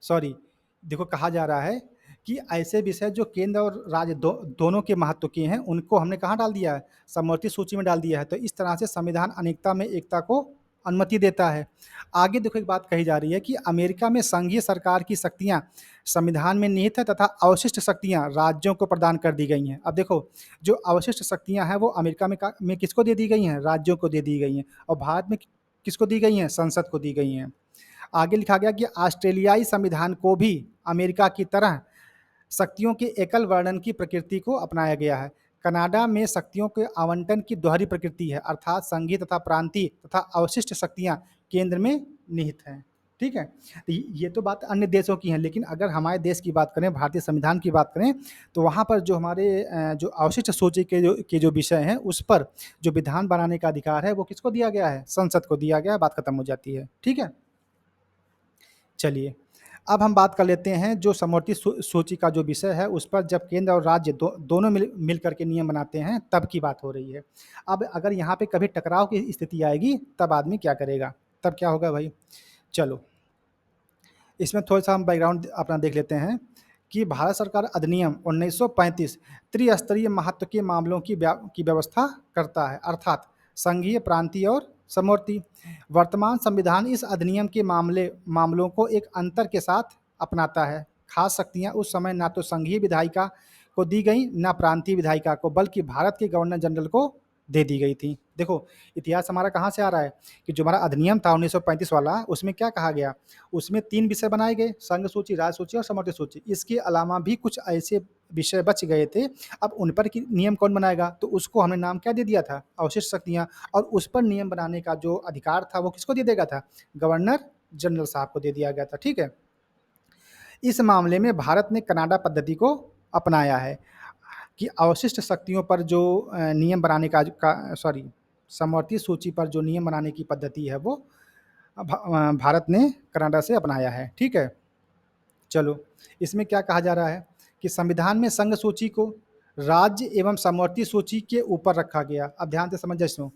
सॉरी, देखो कहा जा रहा है कि ऐसे विषय जो केंद्र और राज्य दोनों के महत्व के हैं, उनको हमने कहाँ डाल दिया है? समवर्ती सूची में डाल दिया है। तो इस तरह से संविधान अनेकता में एकता को अनुमति देता है। आगे देखो एक बात कही जा रही है कि अमेरिका में संघीय सरकार की शक्तियाँ संविधान में निहित है तथा अवशिष्ट शक्तियाँ राज्यों को प्रदान कर दी गई हैं। अब देखो जो अवशिष्ट शक्तियाँ हैं वो अमेरिका में किसको दे दी गई हैं? राज्यों को दे दी गई हैं। और भारत में किसको दी गई हैं? संसद को दी गई हैं। आगे लिखा गया कि ऑस्ट्रेलियाई संविधान को भी अमेरिका की तरह शक्तियों के एकल वर्णन की प्रकृति को अपनाया गया है। कनाडा में शक्तियों के आवंटन की दोहरी प्रकृति है, अर्थात संघीय तथा प्रांतीय तथा अवशिष्ट शक्तियाँ केंद्र में निहित हैं, ठीक है। तो ये तो बात अन्य देशों की हैं, लेकिन अगर हमारे देश की बात करें, भारतीय संविधान की बात करें, तो वहाँ पर जो हमारे जो अवशिष्ट सूची के जो विषय हैं, उस पर जो विधान बनाने का अधिकार है वो किसको दिया गया है? संसद को दिया गया है। बात खत्म हो जाती है, ठीक है। चलिए, अब हम बात कर लेते हैं जो समवर्ती सूची का जो विषय है उस पर जब केंद्र और राज्य दोनों मिल करके नियम बनाते हैं तब की बात हो रही है। अब अगर यहाँ पे कभी टकराव की स्थिति आएगी तब आदमी क्या करेगा? तब क्या होगा भाई? चलो, इसमें थोड़ा-सा हम बैकग्राउंड अपना देख लेते हैं कि भारत सरकार अधिनियम 1935 त्रिस्तरीय महत्व के मामलों की व्यवस्था करता है, अर्थात संघीय, प्रांतीय और समवर्ती। वर्तमान संविधान इस अधिनियम के मामलों को एक अंतर के साथ अपनाता है। खास शक्तियां उस समय ना तो संघीय विधायिका को दी गई ना प्रांतीय विधायिका को, बल्कि भारत के गवर्नर जनरल को दे दी गई थी। देखो इतिहास हमारा कहाँ से आ रहा है कि जो हमारा अधिनियम था 1935 वाला, उसमें क्या कहा गया, उसमें 3 विषय बनाए गए, संघ सूची, राज्य सूची और समवर्ती सूची। इसके अलावा भी कुछ ऐसे विषय बच गए थे। अब उन पर नियम कौन बनाएगा, तो उसको हमने नाम क्या दे दिया था, अवशिष्ट शक्तियाँ। और उस पर नियम बनाने का जो अधिकार था वो किसको दे देगा था, गवर्नर जनरल साहब को दे दिया गया था। ठीक है। इस मामले में भारत ने कनाडा पद्धति को अपनाया है कि अवशिष्ट शक्तियों पर जो नियम बनाने का सॉरी समवर्ती सूची पर जो नियम बनाने की पद्धति है वो भारत ने कनाडा से अपनाया है। ठीक है। चलो इसमें क्या कहा जा रहा है कि संविधान में संघ सूची को राज्य एवं समवर्ती सूची के ऊपर रखा गया। अब ध्यान से समझ जाइए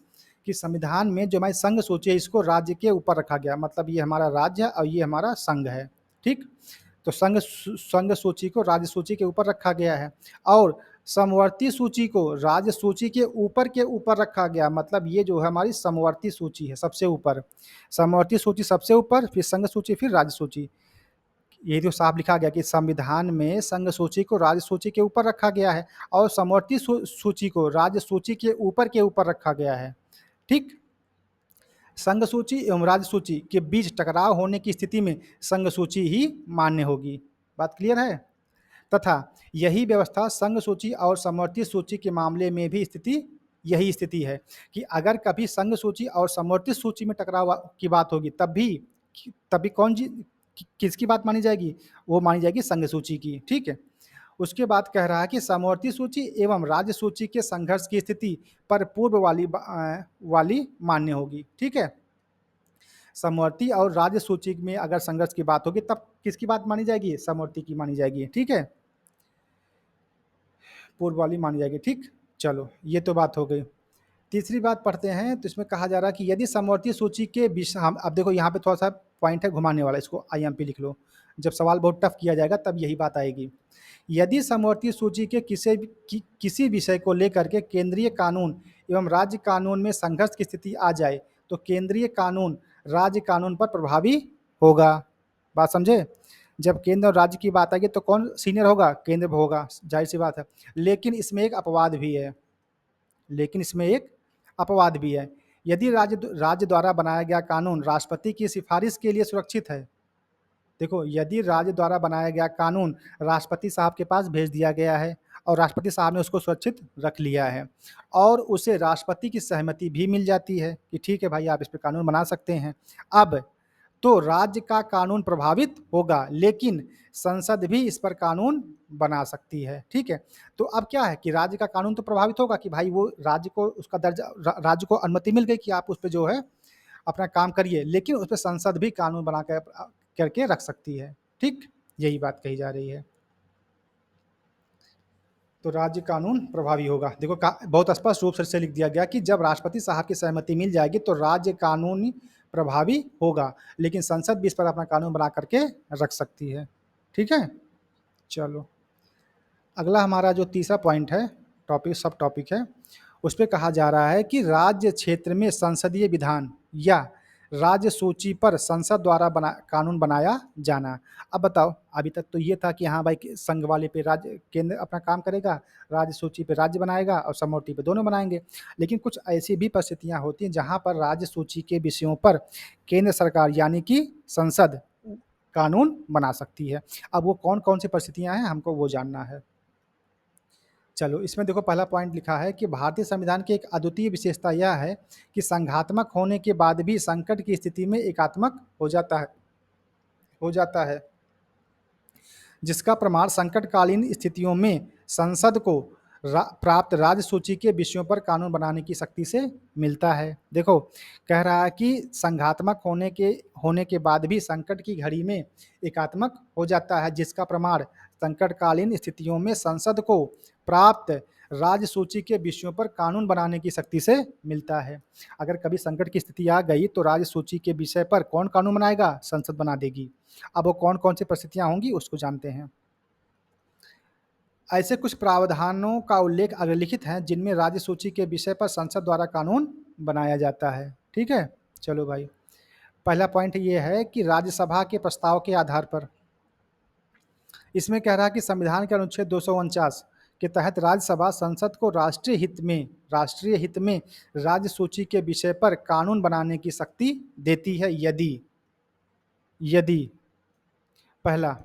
कि संविधान में जो हमारी संघ सूची है इसको राज्य के ऊपर रखा गया, मतलब ये हमारा राज्य है और ये हमारा संघ है। ठीक। तो संघ सूची को राज्य सूची के ऊपर रखा गया है और समवर्ती सूची को राज्य सूची के ऊपर रखा गया, मतलब ये जो है हमारी समवर्ती सूची है सबसे ऊपर। समवर्ती सूची सबसे ऊपर, फिर संघ सूची, फिर राज्य सूची। ये जो साफ लिखा गया कि संविधान में संघ सूची को राज्य सूची के ऊपर रखा गया है और समवर्ती सूची को राज्य सूची के ऊपर रखा गया है। ठीक। संघ सूची एवं राज्य सूची के बीच टकराव होने की स्थिति में संघ सूची ही मान्य होगी। बात क्लियर है। तथा यही व्यवस्था संघ सूची और समवर्ती सूची के मामले में भी यही स्थिति है कि अगर कभी संघ सूची और समवर्ती सूची में टकराव की बात होगी तभी किसकी बात मानी जाएगी, वो मानी जाएगी संघ सूची की। ठीक है। उसके बाद कह रहा है कि समवर्ती सूची एवं राज्य सूची के संघर्ष की स्थिति पर पूर्व वाली मान्य होगी। ठीक है। समवर्ती और राज्य सूची में अगर संघर्ष की बात होगी तब किसकी बात मानी जाएगी, समवर्ती की मानी जाएगी। ठीक है, पूर्व वाली मानी जाएगी। ठीक। चलो ये तो बात हो गई। तीसरी बात पढ़ते हैं तो इसमें कहा जा रहा है कि यदि समवर्ती सूची के विषय, हम अब देखो यहाँ पे थोड़ा सा पॉइंट है घुमाने वाला, इसको आईएमपी लिख लो, जब सवाल बहुत टफ किया जाएगा तब यही बात आएगी। यदि समवर्ती सूची के किसी विषय को लेकर के केंद्रीय कानून एवं राज्य कानून में संघर्ष की स्थिति आ जाए तो केंद्रीय कानून राज्य कानून पर प्रभावी होगा। बात समझे। जब केंद्र और राज्य की बात आएगी तो कौन सीनियर होगा, केंद्र होगा, जाहिर सी बात है। लेकिन इसमें एक अपवाद भी है, यदि राज्य द्वारा बनाया गया कानून राष्ट्रपति की सिफारिश के लिए सुरक्षित है। देखो यदि राज्य द्वारा बनाया गया कानून राष्ट्रपति साहब के पास भेज दिया गया है और राष्ट्रपति साहब ने उसको सुरक्षित रख लिया है और उसे राष्ट्रपति की सहमति भी मिल जाती है कि ठीक है भाई आप इस पर कानून बना सकते हैं, अब तो राज्य का कानून प्रभावित होगा, लेकिन संसद भी इस पर कानून बना सकती है। ठीक है। तो अब क्या है कि राज्य का कानून तो प्रभावित होगा कि भाई वो राज्य को उसका दर्जा, राज्य को अनुमति मिल गई कि आप उस पर जो है अपना काम करिए, लेकिन उस पर संसद भी कानून बना करके रख सकती है। ठीक, यही बात कही जा रही है। तो राज्य कानून प्रभावी होगा। देखो बहुत स्पष्ट रूप से लिख दिया गया कि जब राष्ट्रपति साहब की सहमति मिल जाएगी तो राज्य कानून प्रभावी होगा, लेकिन संसद भी इस पर अपना कानून बना करके रख सकती है। ठीक है। चलो अगला हमारा जो तीसरा पॉइंट है, सब टॉपिक है, उस पर कहा जा रहा है कि राज्य क्षेत्र में संसदीय विधान या राज्य सूची पर संसद द्वारा कानून बनाया जाना। अब बताओ, अभी तक तो ये था कि हाँ भाई संघ वाले पे राज्य, केंद्र अपना काम करेगा, राज्य सूची पे राज्य बनाएगा और समवर्ती पे दोनों बनाएंगे। लेकिन कुछ ऐसी भी परिस्थितियां होती हैं जहां पर राज्य सूची के विषयों पर केंद्र सरकार यानी कि संसद कानून बना सकती है। अब वो कौन कौन सी परिस्थितियां हैं हमको वो जानना है। चलो इसमें देखो पहला पॉइंट लिखा है कि भारतीय संविधान की एक अद्वितीय विशेषता यह है कि संघात्मक होने के बाद भी संकट की स्थिति में एकात्मक हो जाता है, जिसका प्रमाण संकटकालीन स्थितियों में संसद को प्राप्त राज्य सूची के विषयों पर कानून बनाने की शक्ति से मिलता है। देखो कह रहा है कि संघात्मक होने के बाद भी संकट की घड़ी में एकात्मक हो जाता है, जिसका प्रमाण संकटकालीन स्थितियों में संसद को प्राप्त राज्य सूची के विषयों पर कानून बनाने की शक्ति से मिलता है। अगर कभी संकट की स्थिति आ गई तो राज्य सूची के विषय पर कौन कानून बनाएगा, संसद बना देगी। अब वो कौन कौन सी परिस्थितियां होंगी उसको जानते हैं। ऐसे कुछ प्रावधानों का उल्लेख अग्रलिखित है जिनमें राज्य सूची के विषय पर संसद द्वारा कानून बनाया जाता है। ठीक है, चलो भाई, पहला पॉइंट ये है कि राज्यसभा के प्रस्ताव के आधार पर, इसमें कह रहा है कि संविधान के अनुच्छेद 249 के तहत राज्यसभा संसद को राष्ट्रीय हित में राज्य सूची के विषय पर कानून बनाने की शक्ति देती है यदि पहला,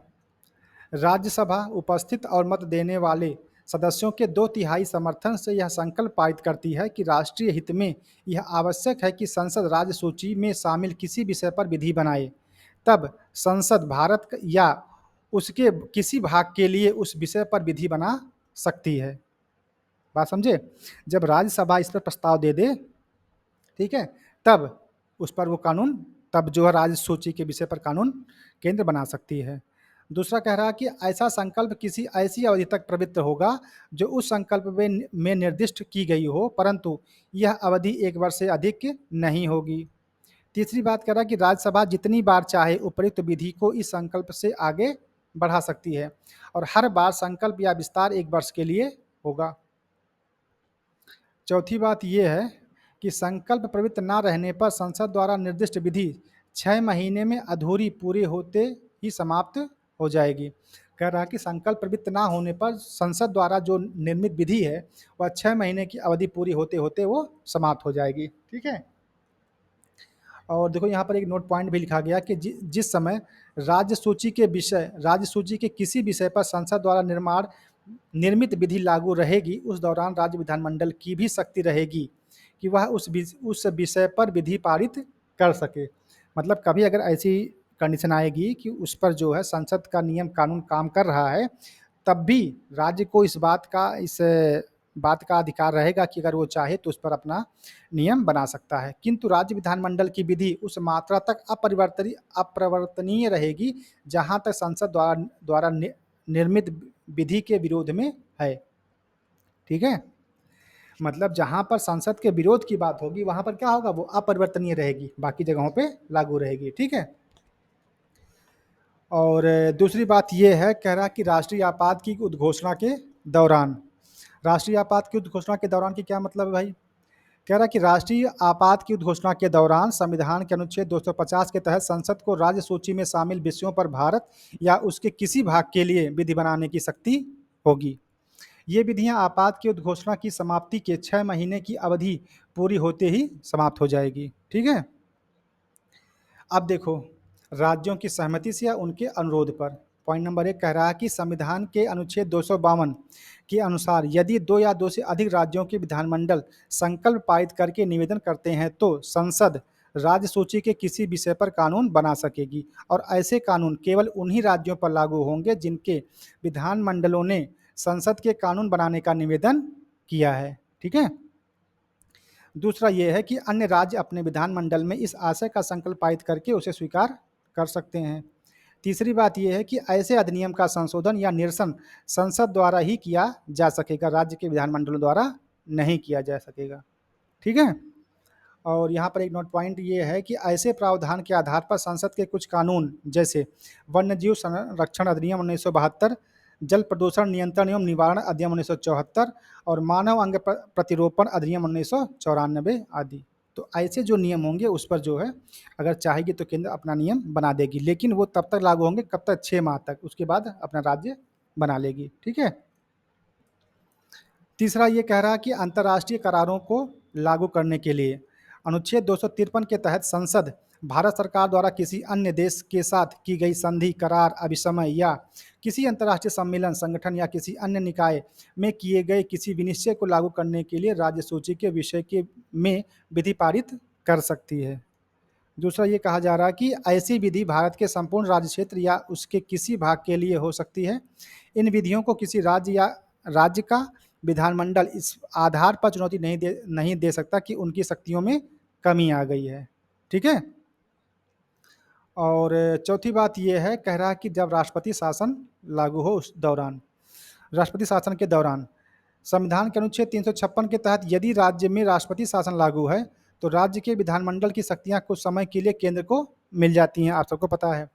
राज्यसभा उपस्थित और मत देने वाले सदस्यों के 2/3 समर्थन से यह संकल्प पारित करती है कि राष्ट्रीय हित में यह आवश्यक है कि संसद राज्य सूची में शामिल किसी विषय पर विधि बनाए, तब संसद भारत या उसके किसी भाग के लिए उस विषय पर विधि बना सकती है। बात समझे? जब राज्यसभा इस पर प्रस्ताव दे दे, ठीक है, तब उस पर वो कानून, तब जो है राज्य सूची के विषय पर कानून केंद्र बना सकती है। दूसरा कह रहा है कि ऐसा संकल्प किसी ऐसी अवधि तक प्रवृत्त होगा जो उस संकल्प में निर्दिष्ट की गई हो, परंतु यह अवधि 1 वर्ष से अधिक नहीं होगी। तीसरी बात कह रहा है कि राज्यसभा जितनी बार चाहे उपयुक्त विधि को इस संकल्प से आगे बढ़ा सकती है और हर बार संकल्प या विस्तार 1 वर्ष के लिए होगा। चौथी बात यह है कि संकल्प प्रवृत्त न रहने पर संसद द्वारा निर्दिष्ट विधि 6 महीने में अधूरी पूरी होते ही समाप्त हो जाएगी। कह रहा है कि संकल्प प्रवृत्त न होने पर संसद द्वारा जो निर्मित विधि है वह 6 महीने की अवधि पूरी होते होते वो समाप्त हो जाएगी। ठीक है, और देखो यहाँ पर एक नोट पॉइंट भी लिखा गया कि जिस समय राज्य सूची के किसी विषय पर संसद द्वारा निर्मित विधि लागू रहेगी, उस दौरान राज्य विधानमंडल की भी शक्ति रहेगी कि वह उस विषय पर विधि पारित कर सके। मतलब कभी अगर ऐसी कंडीशन आएगी कि उस पर जो है संसद का नियम कानून काम कर रहा है, तब भी राज्य को इस बात का अधिकार रहेगा कि अगर वो चाहे तो उस पर अपना नियम बना सकता है। किंतु राज्य विधानमंडल की विधि उस मात्रा तक अपरिवर्तनीय रहेगी जहां तक संसद द्वारा निर्मित विधि के विरोध में है। ठीक है, मतलब जहां पर संसद के विरोध की बात होगी वहां पर क्या होगा, वो अपरिवर्तनीय रहेगी, बाकी जगहों पे लागू रहेगी। ठीक है, और दूसरी बात यह है, कह रहा कि राष्ट्रीय आपात की उद्घोषणा के दौरान, राष्ट्रीय आपात की उद्घोषणा के दौरान की क्या मतलब है भाई? कह रहा कि राष्ट्रीय आपात की उद्घोषणा के दौरान संविधान के अनुच्छेद 250 के तहत संसद को राज्य सूची में शामिल विषयों पर भारत या उसके किसी भाग के लिए विधि बनाने की शक्ति होगी। ये विधियां आपात की उद्घोषणा की समाप्ति के 6 महीने की अवधि पूरी होते ही समाप्त हो जाएगी। ठीक है, अब देखो राज्यों की सहमति से या उनके अनुरोध पर, पॉइंट नंबर 1 कह रहा है कि संविधान के अनुच्छेद 252 के अनुसार यदि 2 या 2 से अधिक राज्यों के विधानमंडल संकल्प पारित करके निवेदन करते हैं तो संसद राज्य सूची के किसी विषय पर कानून बना सकेगी और ऐसे कानून केवल उन्हीं राज्यों पर लागू होंगे जिनके विधानमंडलों ने संसद के कानून बनाने का निवेदन किया है। ठीक है, दूसरा यह है कि अन्य राज्य अपने विधानमंडल में इस आशय का संकल्प पारित करके उसे स्वीकार कर सकते हैं। तीसरी बात यह है कि ऐसे अधिनियम का संशोधन या निरसन संसद द्वारा ही किया जा सकेगा, राज्य के विधानमंडलों द्वारा नहीं किया जा सकेगा। ठीक है, और यहाँ पर एक नोट पॉइंट ये है कि ऐसे प्रावधान के आधार पर संसद के कुछ कानून जैसे वन्यजीव संरक्षण अधिनियम 1972, जल प्रदूषण नियंत्रण एवं निवारण अधिनियम 1974 और मानव अंग प्रतिरोपण अधिनियम 1994 आदि, तो ऐसे जो नियम होंगे उस पर जो है अगर चाहेगी तो केंद्र अपना नियम बना देगी, लेकिन वो तब तक लागू होंगे कब तक, 6 माह तक, उसके बाद अपना राज्य बना लेगी। ठीक है, तीसरा ये कह रहा है कि अंतर्राष्ट्रीय करारों को लागू करने के लिए अनुच्छेद 253 के तहत संसद भारत सरकार द्वारा किसी अन्य देश के साथ की गई संधि, करार, अभिसमय या किसी अंतर्राष्ट्रीय सम्मेलन, संगठन या किसी अन्य निकाय में किए गए किसी विनिश्चय को लागू करने के लिए राज्य सूची के विषय के में विधि पारित कर सकती है। दूसरा ये कहा जा रहा है कि ऐसी विधि भारत के संपूर्ण राज्य क्षेत्र या उसके किसी भाग के लिए हो सकती है। इन विधियों को किसी राज्य का विधानमंडल इस आधार पर चुनौती नहीं दे सकता कि उनकी शक्तियों में कमी आ गई है। ठीक है, और चौथी बात यह है, कह रहा है कि जब राष्ट्रपति शासन लागू हो उस दौरान, राष्ट्रपति शासन के दौरान संविधान के अनुच्छेद 356 के तहत यदि राज्य में राष्ट्रपति शासन लागू है तो राज्य के विधानमंडल की शक्तियां कुछ समय के लिए केंद्र को मिल जाती हैं, आप सबको पता है।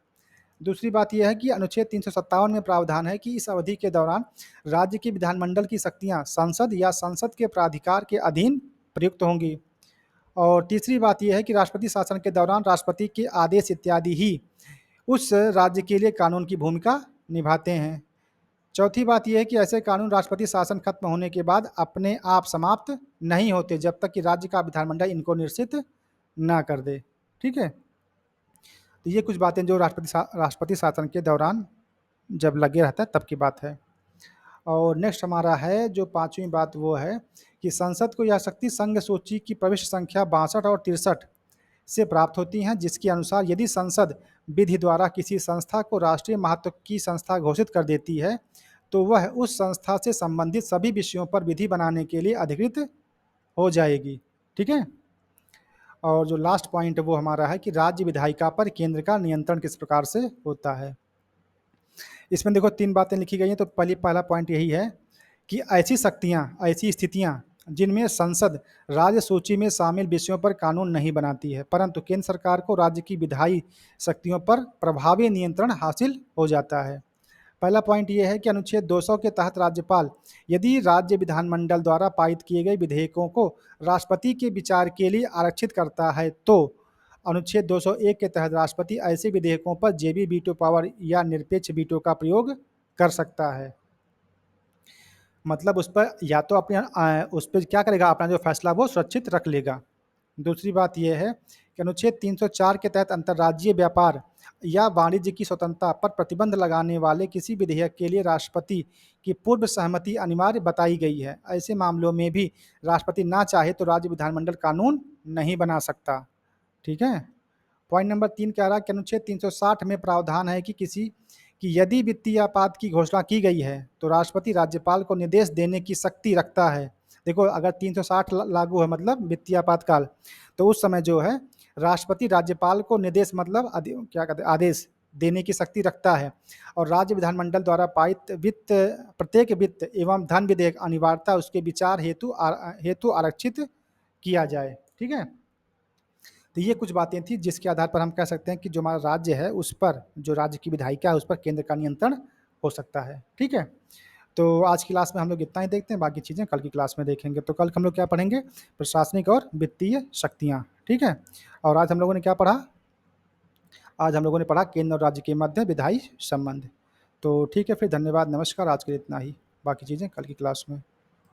दूसरी बात यह है कि अनुच्छेद 357 में प्रावधान है कि इस अवधि के दौरान राज्य के विधानमंडल की शक्तियां संसद या संसद के प्राधिकार के अधीन प्रयुक्त होंगी। और तीसरी बात यह है कि राष्ट्रपति शासन के दौरान राष्ट्रपति के आदेश इत्यादि ही उस राज्य के लिए कानून की भूमिका निभाते हैं। चौथी बात यह है कि ऐसे कानून राष्ट्रपति शासन खत्म होने के बाद अपने आप समाप्त नहीं होते जब तक कि राज्य का विधानमंडल इनको निरसित ना कर दे। ठीक है, तो ये कुछ बातें जो राष्ट्रपति शासन के दौरान जब लगे रहता है तब की बात है। और नेक्स्ट हमारा है जो पांचवी बात, वो है कि संसद को यह शक्ति संघ सूची की प्रविष्ट संख्या 62 और 63 से प्राप्त होती हैं, जिसके अनुसार यदि संसद विधि द्वारा किसी संस्था को राष्ट्रीय महत्व की संस्था घोषित कर देती है तो वह उस संस्था से संबंधित सभी विषयों पर विधि बनाने के लिए अधिकृत हो जाएगी। ठीक है, और जो लास्ट पॉइंट वो हमारा है कि राज्य विधायिका पर केंद्र का नियंत्रण किस प्रकार से होता है। इसमें देखो 3 बातें लिखी गई हैं। तो पहला पॉइंट यही है कि ऐसी शक्तियाँ, ऐसी स्थितियाँ जिनमें संसद राज्य सूची में शामिल विषयों पर कानून नहीं बनाती है, परंतु केंद्र सरकार को राज्य की विधायी शक्तियों पर प्रभावी नियंत्रण हासिल हो जाता है। पहला पॉइंट ये है कि अनुच्छेद 200 के तहत राज्यपाल यदि राज्य विधानमंडल द्वारा पारित किए गए विधेयकों को राष्ट्रपति के विचार के लिए आरक्षित करता है तो अनुच्छेद 201 के तहत राष्ट्रपति ऐसे विधेयकों पर जेबी वीटो पावर या निरपेक्ष वीटो का प्रयोग कर सकता है। मतलब उस पर या तो अपने उस पर क्या करेगा, अपना जो फैसला वो सुरक्षित रख लेगा। दूसरी बात यह है कि अनुच्छेद 304 के तहत अंतर्राज्यीय व्यापार या वाणिज्य की स्वतंत्रता पर प्रतिबंध लगाने वाले किसी विधेयक के लिए राष्ट्रपति की पूर्व सहमति अनिवार्य बताई गई है। ऐसे मामलों में भी राष्ट्रपति ना चाहे तो राज्य विधानमंडल कानून नहीं बना सकता। ठीक है, पॉइंट नंबर 3 कह रहा है कि अनुच्छेद 360 में प्रावधान है कि यदि वित्तीय आपात की घोषणा की गई है तो राष्ट्रपति राज्यपाल को निर्देश देने की शक्ति रखता है। देखो अगर 360 लागू है मतलब वित्तीय आपातकाल, तो उस समय जो है राष्ट्रपति राज्यपाल को निर्देश मतलब क्या कहते हैं आदेश देने की शक्ति रखता है। और राज्य विधानमंडल द्वारा पारित प्रत्येक वित्त एवं धन विधेयक अनिवार्यता उसके विचार हेतु आरक्षित किया जाए। ठीक है, तो ये कुछ बातें थी जिसके आधार पर हम कह सकते हैं कि जो हमारा राज्य है उस पर, जो राज्य की विधायिका है उस पर केंद्र का नियंत्रण हो सकता है। ठीक है, तो आज की क्लास में हम लोग इतना ही देखते हैं, बाकी चीज़ें कल की क्लास में देखेंगे। तो कल हम लोग क्या पढ़ेंगे, प्रशासनिक और वित्तीय शक्तियाँ। ठीक है, और आज हम लोगों ने क्या पढ़ा, आज हम लोगों ने पढ़ा केंद्र और राज्य के मध्य विधायी संबंध। तो ठीक है फिर, धन्यवाद, नमस्कार, आज के लिए इतना ही, बाकी चीज़ें कल की क्लास में।